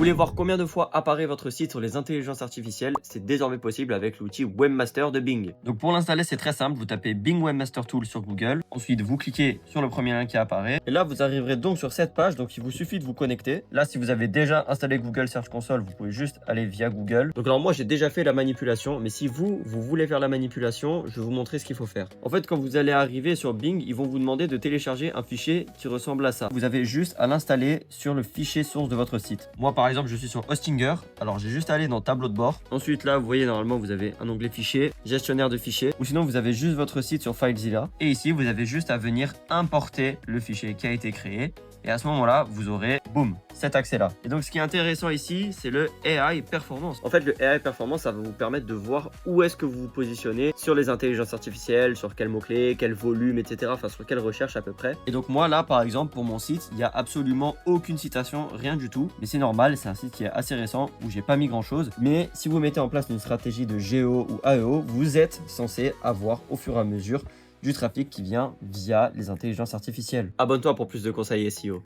voulez voir combien de fois apparaît votre site sur les intelligences artificielles? C'est désormais possible avec l'outil Webmaster de Bing. Donc pour l'installer, c'est très simple, vous tapez Bing Webmaster Tool sur Google, ensuite vous cliquez sur le premier lien qui apparaît, et là vous arriverez donc sur cette page, donc il vous suffit de vous connecter. Là, si vous avez déjà installé Google Search Console, vous pouvez juste aller via Google. Donc alors moi j'ai déjà fait la manipulation, mais si vous voulez faire la manipulation, je vais vous montrer ce qu'il faut faire. En fait, quand vous allez arriver sur Bing, ils vont vous demander de télécharger un fichier qui ressemble à ça. Vous avez juste à l'installer sur le fichier source de votre site. Moi par exemple, je suis sur Hostinger, alors j'ai juste à aller dans tableau de bord. Ensuite là, vous voyez normalement vous avez un onglet fichier, gestionnaire de fichiers, ou sinon vous avez juste votre site sur FileZilla. Et ici, vous avez juste à venir importer le fichier qui a été créé. Et à ce moment-là, vous aurez, boum, cet accès-là. Et donc, ce qui est intéressant ici, c'est le AI Performance. En fait, le AI Performance, ça va vous permettre de voir où est-ce que vous vous positionnez sur les intelligences artificielles, sur quels mots-clés, quel volume, etc. Enfin, sur quelle recherche à peu près. Et donc, moi, là, par exemple, pour mon site, il n'y a absolument aucune citation, rien du tout. Mais c'est normal, c'est un site qui est assez récent, où j'ai pas mis grand-chose. Mais si vous mettez en place une stratégie de GEO ou AEO, vous êtes censé avoir au fur et à mesure du trafic qui vient via les intelligences artificielles. Abonne-toi pour plus de conseils SEO.